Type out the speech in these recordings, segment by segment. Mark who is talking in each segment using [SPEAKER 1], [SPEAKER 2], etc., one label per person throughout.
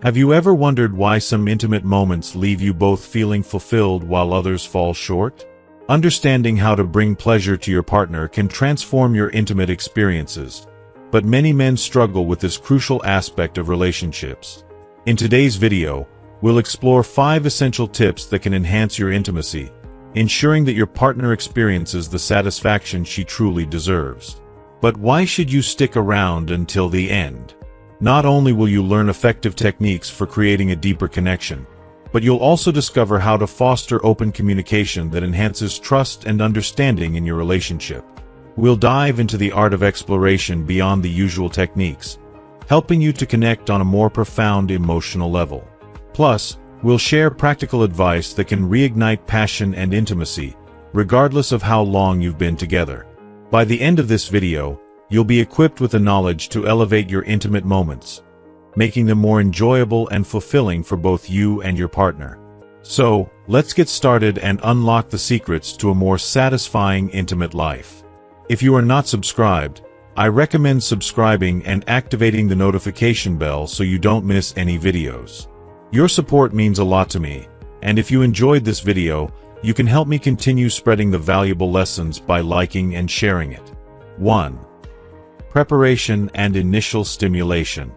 [SPEAKER 1] Have you ever wondered why some intimate moments leave you both feeling fulfilled while others fall short? Understanding how to bring pleasure to your partner can transform your intimate experiences, but many men struggle with this crucial aspect of relationships. In today's video, we'll explore 5 essential tips that can enhance your intimacy, ensuring that your partner experiences the satisfaction she truly deserves. But why should you stick around until the end? Not only will you learn effective techniques for creating a deeper connection, but you'll also discover how to foster open communication that enhances trust and understanding in your relationship. We'll dive into the art of exploration beyond the usual techniques, helping you to connect on a more profound emotional level. Plus, we'll share practical advice that can reignite passion and intimacy, regardless of how long you've been together. By the end of this video, you'll be equipped with the knowledge to elevate your intimate moments, making them more enjoyable and fulfilling for both you and your partner. So, let's get started and unlock the secrets to a more satisfying intimate life. If you are not subscribed, I recommend subscribing and activating the notification bell so you don't miss any videos. Your support means a lot to me, and if you enjoyed this video, you can help me continue spreading the valuable lessons by liking and sharing it. 1. Preparation and initial stimulation.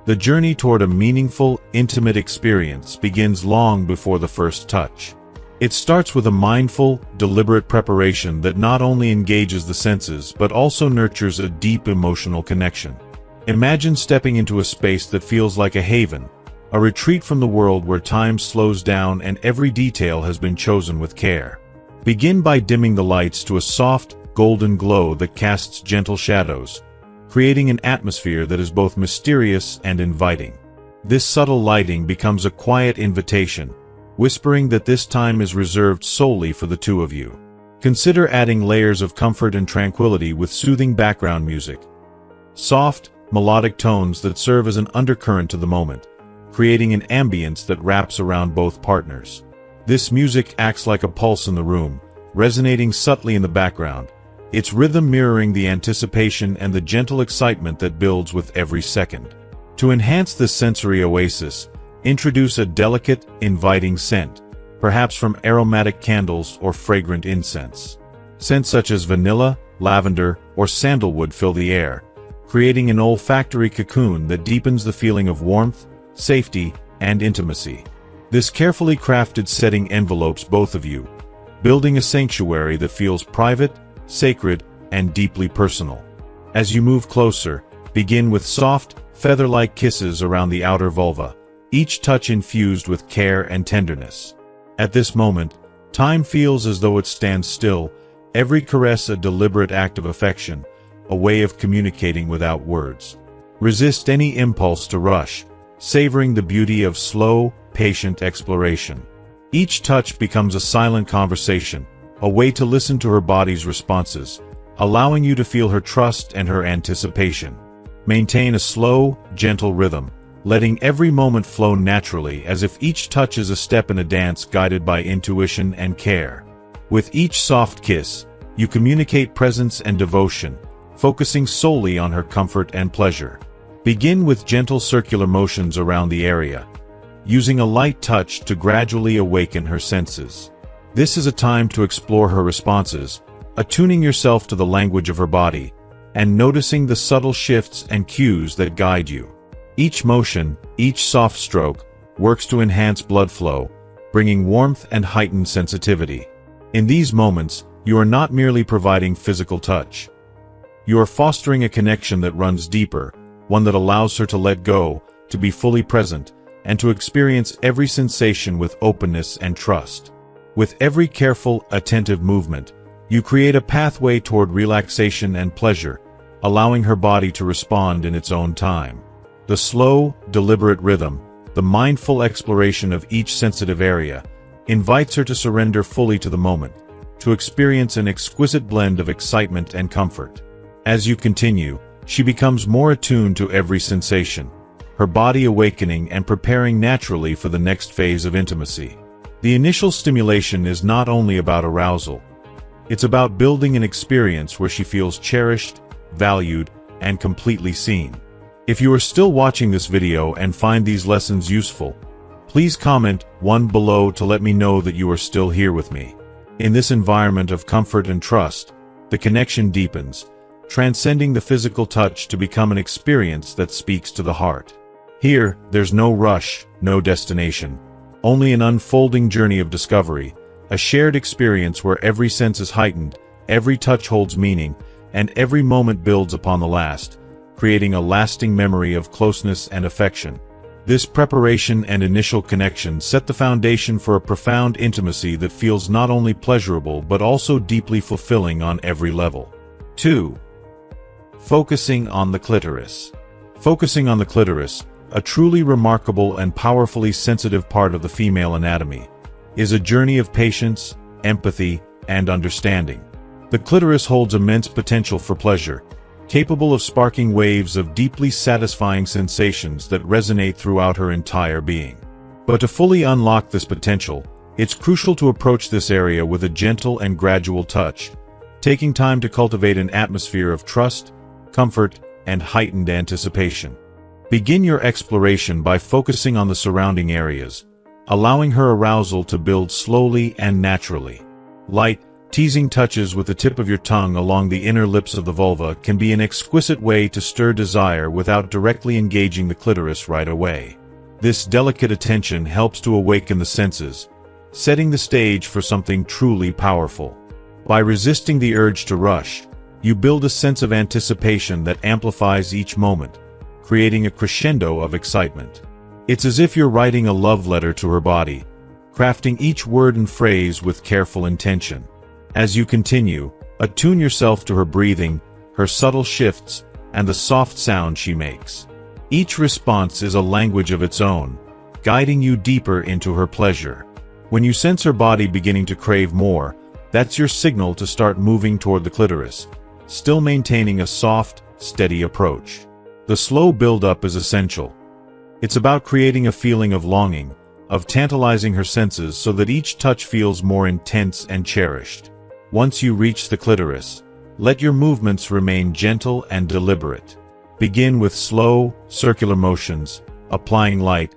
[SPEAKER 1] The journey toward a meaningful, intimate experience begins long before the first touch. It starts with a mindful, deliberate preparation that not only engages the senses but also nurtures a deep emotional connection. Imagine stepping into a space that feels like a haven, a retreat from the world where time slows down and every detail has been chosen with care. Begin by dimming the lights to a soft, golden glow that casts gentle shadows, creating an atmosphere that is both mysterious and inviting. This subtle lighting becomes a quiet invitation, whispering that this time is reserved solely for the two of you. Consider adding layers of comfort and tranquility with soothing background music, soft, melodic tones that serve as an undercurrent to the moment, creating an ambience that wraps around both partners. This music acts like a pulse in the room, resonating subtly in the background, its rhythm mirroring the anticipation and the gentle excitement that builds with every second. To enhance this sensory oasis, introduce a delicate, inviting scent, perhaps from aromatic candles or fragrant incense. Scents such as vanilla, lavender, or sandalwood fill the air, creating an olfactory cocoon that deepens the feeling of warmth, safety, and intimacy. This carefully crafted setting envelopes both of you, building a sanctuary that feels private, sacred, and deeply personal. As you move closer, begin with soft, feather-like kisses around the outer vulva, each touch infused with care and tenderness. At this moment, time feels as though it stands still, every caress a deliberate act of affection, a way of communicating without words. Resist any impulse to rush, savoring the beauty of slow, patient exploration. Each touch becomes a silent conversation, a way to listen to her body's responses, allowing you to feel her trust and her anticipation. Maintain a slow, gentle rhythm, letting every moment flow naturally as if each touch is a step in a dance guided by intuition and care. With each soft kiss, you communicate presence and devotion, focusing solely on her comfort and pleasure. Begin with gentle circular motions around the area, using a light touch to gradually awaken her senses. This is a time to explore her responses, attuning yourself to the language of her body, and noticing the subtle shifts and cues that guide you. Each motion, each soft stroke, works to enhance blood flow, bringing warmth and heightened sensitivity. In these moments, you are not merely providing physical touch. You are fostering a connection that runs deeper, one that allows her to let go, to be fully present, and to experience every sensation with openness and trust. With every careful, attentive movement, you create a pathway toward relaxation and pleasure, allowing her body to respond in its own time. The slow, deliberate rhythm, the mindful exploration of each sensitive area, invites her to surrender fully to the moment, to experience an exquisite blend of excitement and comfort. As you continue, she becomes more attuned to every sensation, her body awakening and preparing naturally for the next phase of intimacy. The initial stimulation is not only about arousal. It's about building an experience where she feels cherished, valued, and completely seen. If you are still watching this video and find these lessons useful, please comment 1 below to let me know that you are still here with me. In this environment of comfort and trust, the connection deepens, transcending the physical touch to become an experience that speaks to the heart. Here, there's no rush, no destination, only an unfolding journey of discovery, a shared experience where every sense is heightened, every touch holds meaning, and every moment builds upon the last, creating a lasting memory of closeness and affection. This preparation and initial connection set the foundation for a profound intimacy that feels not only pleasurable but also deeply fulfilling on every level. 2. Focusing on the clitoris. Focusing on the clitoris, a truly remarkable and powerfully sensitive part of the female anatomy, is a journey of patience, empathy, and understanding. The clitoris holds immense potential for pleasure, capable of sparking waves of deeply satisfying sensations that resonate throughout her entire being. But to fully unlock this potential, it's crucial to approach this area with a gentle and gradual touch, taking time to cultivate an atmosphere of trust, comfort, and heightened anticipation. Begin your exploration by focusing on the surrounding areas, allowing her arousal to build slowly and naturally. Light, teasing touches with the tip of your tongue along the inner lips of the vulva can be an exquisite way to stir desire without directly engaging the clitoris right away. This delicate attention helps to awaken the senses, setting the stage for something truly powerful. By resisting the urge to rush, you build a sense of anticipation that amplifies each moment, creating a crescendo of excitement. It's as if you're writing a love letter to her body, crafting each word and phrase with careful intention. As you continue, attune yourself to her breathing, her subtle shifts, and the soft sound she makes. Each response is a language of its own, guiding you deeper into her pleasure. When you sense her body beginning to crave more, that's your signal to start moving toward the clitoris, still maintaining a soft, steady approach. The slow build-up is essential. It's about creating a feeling of longing, of tantalizing her senses so that each touch feels more intense and cherished. Once you reach the clitoris, let your movements remain gentle and deliberate. Begin with slow, circular motions, applying light,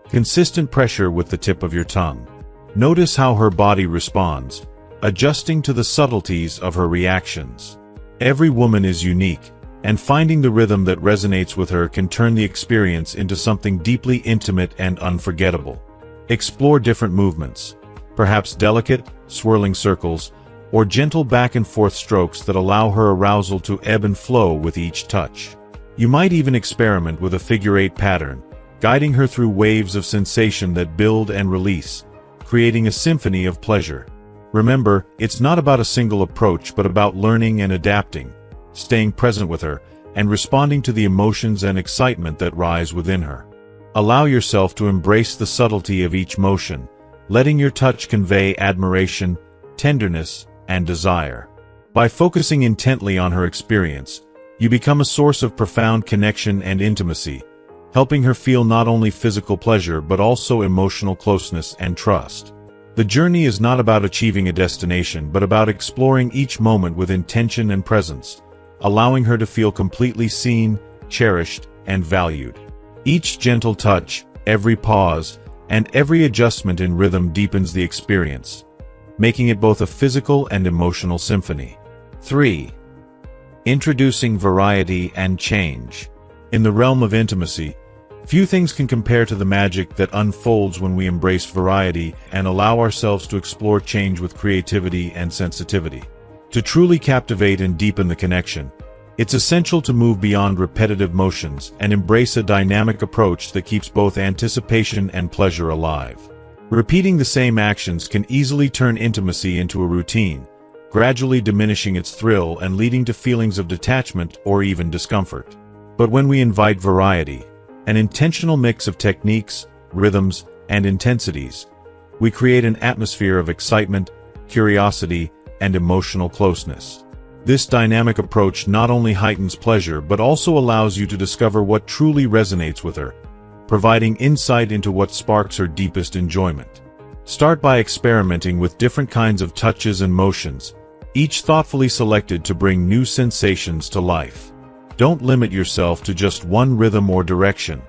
[SPEAKER 1] consistent pressure with the tip of your tongue. Notice how her body responds, adjusting to the subtleties of her reactions. Every woman is unique, and finding the rhythm that resonates with her can turn the experience into something deeply intimate and unforgettable. Explore different movements, perhaps delicate, swirling circles, or gentle back-and-forth strokes that allow her arousal to ebb and flow with each touch. You might even experiment with a figure-8 pattern, guiding her through waves of sensation that build and release, creating a symphony of pleasure. Remember, it's not about a single approach but about learning and adapting, staying present with her, and responding to the emotions and excitement that rise within her. Allow yourself to embrace the subtlety of each motion, letting your touch convey admiration, tenderness, and desire. By focusing intently on her experience, you become a source of profound connection and intimacy, helping her feel not only physical pleasure but also emotional closeness and trust. The journey is not about achieving a destination but about exploring each moment with intention and presence, allowing her to feel completely seen, cherished, and valued. Each gentle touch, every pause, and every adjustment in rhythm deepens the experience, making it both a physical and emotional symphony. 3. Introducing variety and change. In the realm of intimacy, few things can compare to the magic that unfolds when we embrace variety and allow ourselves to explore change with creativity and sensitivity. To truly captivate and deepen the connection, it's essential to move beyond repetitive motions and embrace a dynamic approach that keeps both anticipation and pleasure alive. Repeating the same actions can easily turn intimacy into a routine, gradually diminishing its thrill and leading to feelings of detachment or even discomfort. But when we invite variety, an intentional mix of techniques, rhythms, and intensities, we create an atmosphere of excitement, curiosity, and emotional closeness. This dynamic approach not only heightens pleasure but also allows you to discover what truly resonates with her, providing insight into what sparks her deepest enjoyment. Start by experimenting with different kinds of touches and motions, each thoughtfully selected to bring new sensations to life. Don't limit yourself to just one rhythm or direction.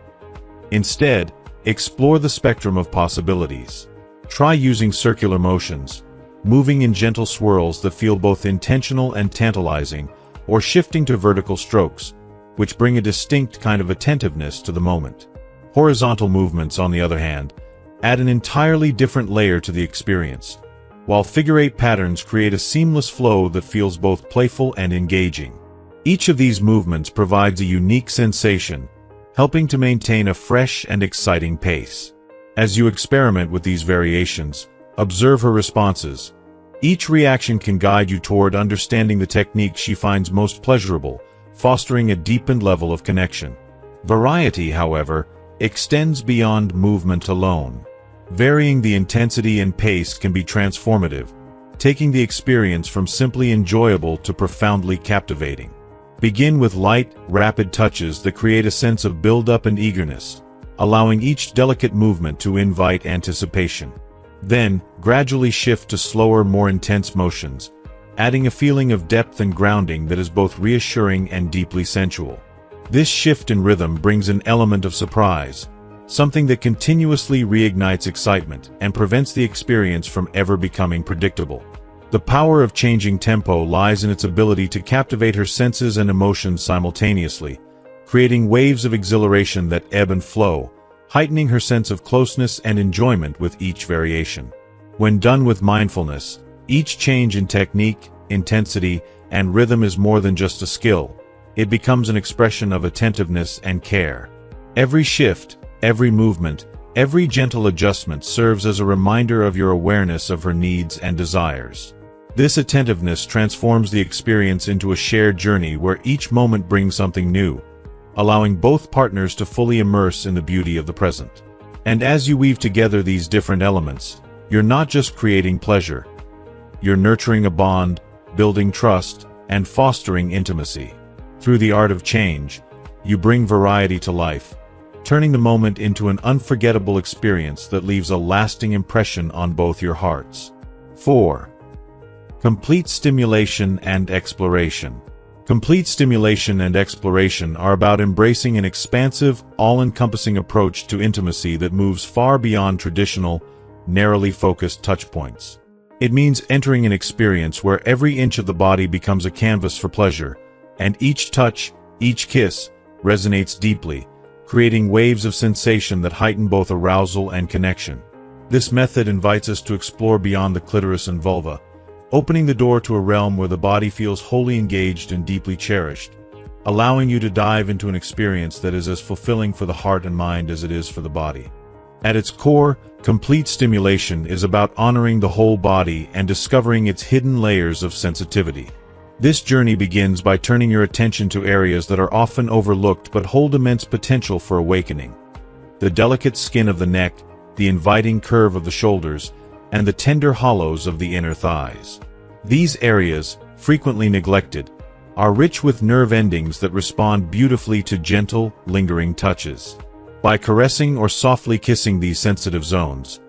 [SPEAKER 1] Instead, explore the spectrum of possibilities. Try using circular motions, moving in gentle swirls that feel both intentional and tantalizing, or shifting to vertical strokes, which bring a distinct kind of attentiveness to the moment. Horizontal movements, on the other hand, add an entirely different layer to the experience, while figure-8 patterns create a seamless flow that feels both playful and engaging. Each of these movements provides a unique sensation, helping to maintain a fresh and exciting pace. As you experiment with these variations, observe her responses. Each reaction can guide you toward understanding the technique she finds most pleasurable, fostering a deepened level of connection. Variety, however, extends beyond movement alone. Varying the intensity and pace can be transformative, taking the experience from simply enjoyable to profoundly captivating. Begin with light, rapid touches that create a sense of build-up and eagerness, allowing each delicate movement to invite anticipation. Then, gradually shift to slower, more intense motions, adding a feeling of depth and grounding that is both reassuring and deeply sensual. This shift in rhythm brings an element of surprise, something that continuously reignites excitement and prevents the experience from ever becoming predictable. The power of changing tempo lies in its ability to captivate her senses and emotions simultaneously, creating waves of exhilaration that ebb and flow, heightening her sense of closeness and enjoyment with each variation. When done with mindfulness, each change in technique, intensity, and rhythm is more than just a skill. It becomes an expression of attentiveness and care. Every shift, every movement, every gentle adjustment serves as a reminder of your awareness of her needs and desires. This attentiveness transforms the experience into a shared journey where each moment brings something new, allowing both partners to fully immerse in the beauty of the present. And as you weave together these different elements, you're not just creating pleasure. You're nurturing a bond, building trust, and fostering intimacy. Through the art of change, you bring variety to life, turning the moment into an unforgettable experience that leaves a lasting impression on both your hearts. 4. Complete stimulation and exploration. Complete stimulation and exploration are about embracing an expansive, all-encompassing approach to intimacy that moves far beyond traditional, narrowly focused touchpoints. It means entering an experience where every inch of the body becomes a canvas for pleasure, and each touch, each kiss, resonates deeply, creating waves of sensation that heighten both arousal and connection. This method invites us to explore beyond the clitoris and vulva, opening the door to a realm where the body feels wholly engaged and deeply cherished, allowing you to dive into an experience that is as fulfilling for the heart and mind as it is for the body. At its core, complete stimulation is about honoring the whole body and discovering its hidden layers of sensitivity. This journey begins by turning your attention to areas that are often overlooked but hold immense potential for awakening. The delicate skin of the neck, the inviting curve of the shoulders, and the tender hollows of the inner thighs. These areas, frequently neglected, are rich with nerve endings that respond beautifully to gentle, lingering touches. By caressing or softly kissing these sensitive zones,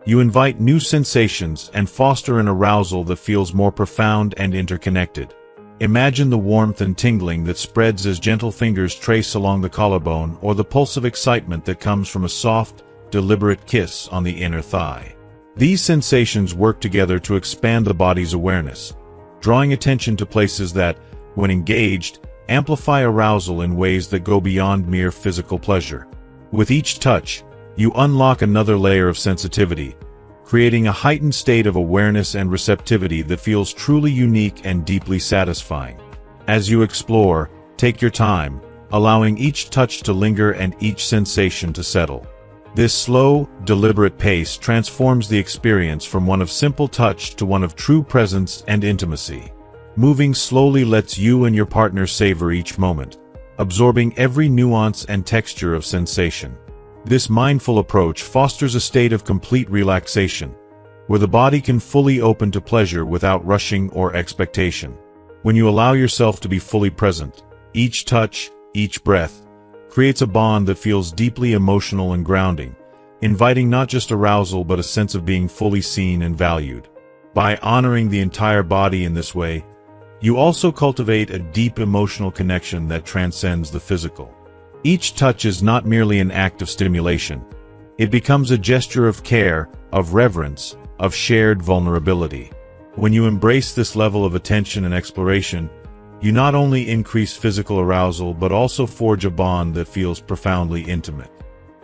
[SPEAKER 1] you invite new sensations and foster an arousal that feels more profound and interconnected. Imagine the warmth and tingling that spreads as gentle fingers trace along the collarbone, or the pulse of excitement that comes from a soft, deliberate kiss on the inner thigh. These sensations work together to expand the body's awareness, drawing attention to places that, when engaged, amplify arousal in ways that go beyond mere physical pleasure. With each touch, you unlock another layer of sensitivity, creating a heightened state of awareness and receptivity that feels truly unique and deeply satisfying. As you explore, take your time, allowing each touch to linger and each sensation to settle. This slow, deliberate pace transforms the experience from one of simple touch to one of true presence and intimacy. Moving slowly lets you and your partner savor each moment, absorbing every nuance and texture of sensation. This mindful approach fosters a state of complete relaxation, where the body can fully open to pleasure without rushing or expectation. When you allow yourself to be fully present, each touch, each breath, creates a bond that feels deeply emotional and grounding, inviting not just arousal but a sense of being fully seen and valued. By honoring the entire body in this way, You also cultivate a deep emotional connection that transcends the physical. Each touch is not merely an act of stimulation. It becomes a gesture of care, of reverence, of shared vulnerability. When you embrace this level of attention and exploration, you not only increase physical arousal but also forge a bond that feels profoundly intimate.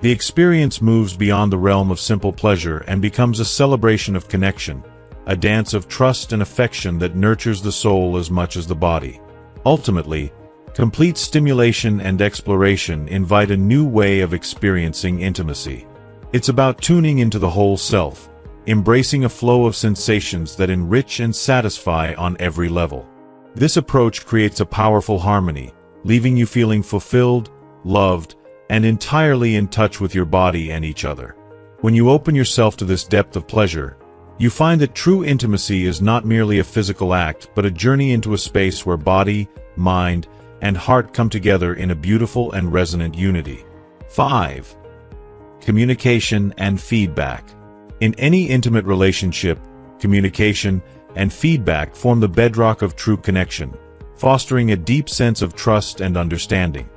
[SPEAKER 1] The experience moves beyond the realm of simple pleasure and becomes a celebration of connection, a dance of trust and affection that nurtures the soul as much as the body. Ultimately, complete stimulation and exploration invite a new way of experiencing intimacy. It's about tuning into the whole self, embracing a flow of sensations that enrich and satisfy on every level. This approach creates a powerful harmony, leaving you feeling fulfilled, loved, and entirely in touch with your body and each other. When you open yourself to this depth of pleasure, you find that true intimacy is not merely a physical act but a journey into a space where body, mind, and heart come together in a beautiful and resonant unity. 5. Communication and feedback. In any intimate relationship, communication and feedback form the bedrock of true connection, fostering a deep sense of trust and understanding.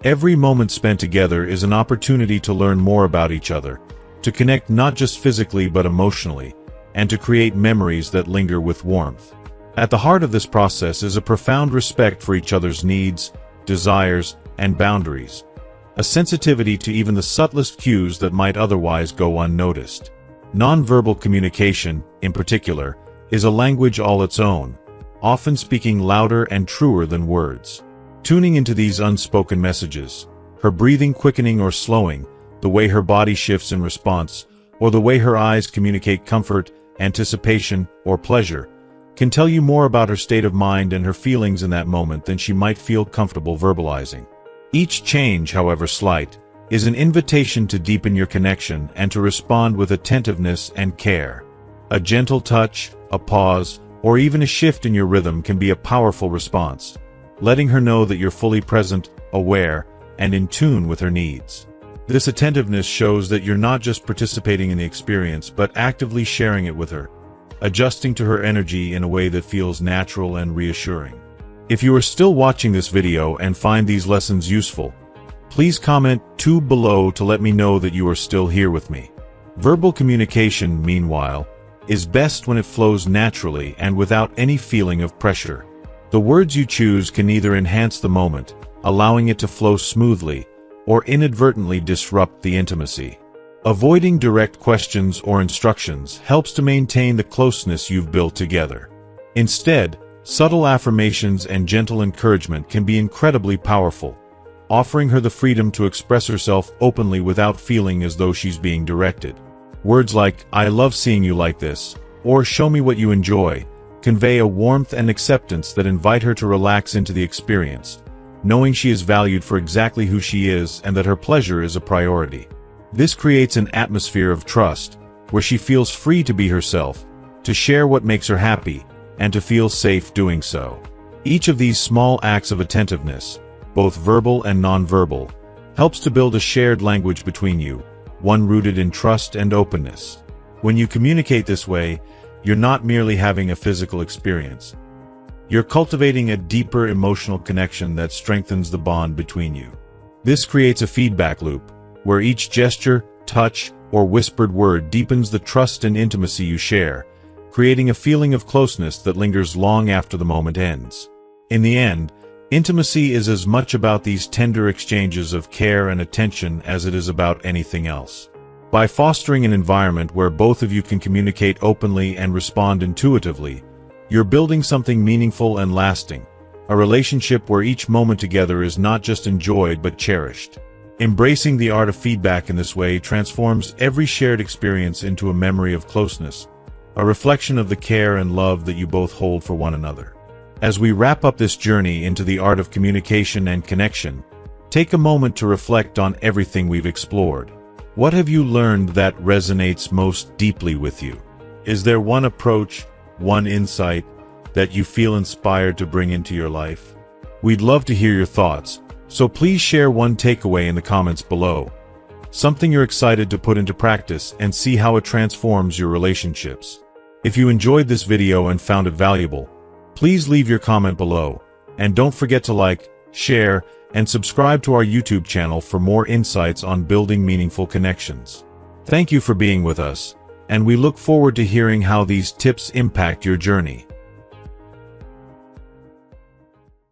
[SPEAKER 1] Every moment spent together is an opportunity to learn more about each other, to connect not just physically but emotionally, and to create memories that linger with warmth. At the heart of this process is a profound respect for each other's needs, desires, and boundaries, a sensitivity to even the subtlest cues that might otherwise go unnoticed. Nonverbal communication, in particular, is a language all its own, often speaking louder and truer than words. Tuning into these unspoken messages, her breathing quickening or slowing, the way her body shifts in response, or the way her eyes communicate comfort, anticipation, or pleasure, can tell you more about her state of mind and her feelings in that moment than she might feel comfortable verbalizing. Each change, however slight, is an invitation to deepen your connection and to respond with attentiveness and care. A gentle touch, a pause, or even a shift in your rhythm can be a powerful response, letting her know that you're fully present, aware, and in tune with her needs. This attentiveness shows that you're not just participating in the experience but actively sharing it with her, adjusting to her energy in a way that feels natural and reassuring. If you are still watching this video and find these lessons useful, please comment below to let me know that you are still here with me. Verbal communication, meanwhile, is best when it flows naturally and without any feeling of pressure. The words you choose can either enhance the moment, allowing it to flow smoothly, or inadvertently disrupt the intimacy. Avoiding direct questions or instructions helps to maintain the closeness you've built together. Instead, subtle affirmations and gentle encouragement can be incredibly powerful, offering her the freedom to express herself openly without feeling as though she's being directed. Words like, "I love seeing you like this," or "show me what you enjoy," convey a warmth and acceptance that invite her to relax into the experience, knowing she is valued for exactly who she is and that her pleasure is a priority. This creates an atmosphere of trust, where she feels free to be herself, to share what makes her happy, and to feel safe doing so. Each of these small acts of attentiveness, both verbal and nonverbal, helps to build a shared language between you, one rooted in trust and openness. When you communicate this way, you're not merely having a physical experience. You're cultivating a deeper emotional connection that strengthens the bond between you. This creates a feedback loop, where each gesture, touch, or whispered word deepens the trust and intimacy you share, creating a feeling of closeness that lingers long after the moment ends. In the end, intimacy is as much about these tender exchanges of care and attention as it is about anything else. By fostering an environment where both of you can communicate openly and respond intuitively, you're building something meaningful and lasting, a relationship where each moment together is not just enjoyed but cherished. Embracing the art of feedback in this way transforms every shared experience into a memory of closeness, a reflection of the care and love that you both hold for one another. As we wrap up this journey into the art of communication and connection, take a moment to reflect on everything we've explored. What have you learned that resonates most deeply with you? Is there one approach, one insight, that you feel inspired to bring into your life? We'd love to hear your thoughts, so please share one takeaway in the comments below. Something you're excited to put into practice and see how it transforms your relationships. If you enjoyed this video and found it valuable, Please leave your comment below, and don't forget to like, share, and subscribe to our YouTube channel for more insights on building meaningful connections. Thank you for being with us, and we look forward to hearing how these tips impact your journey.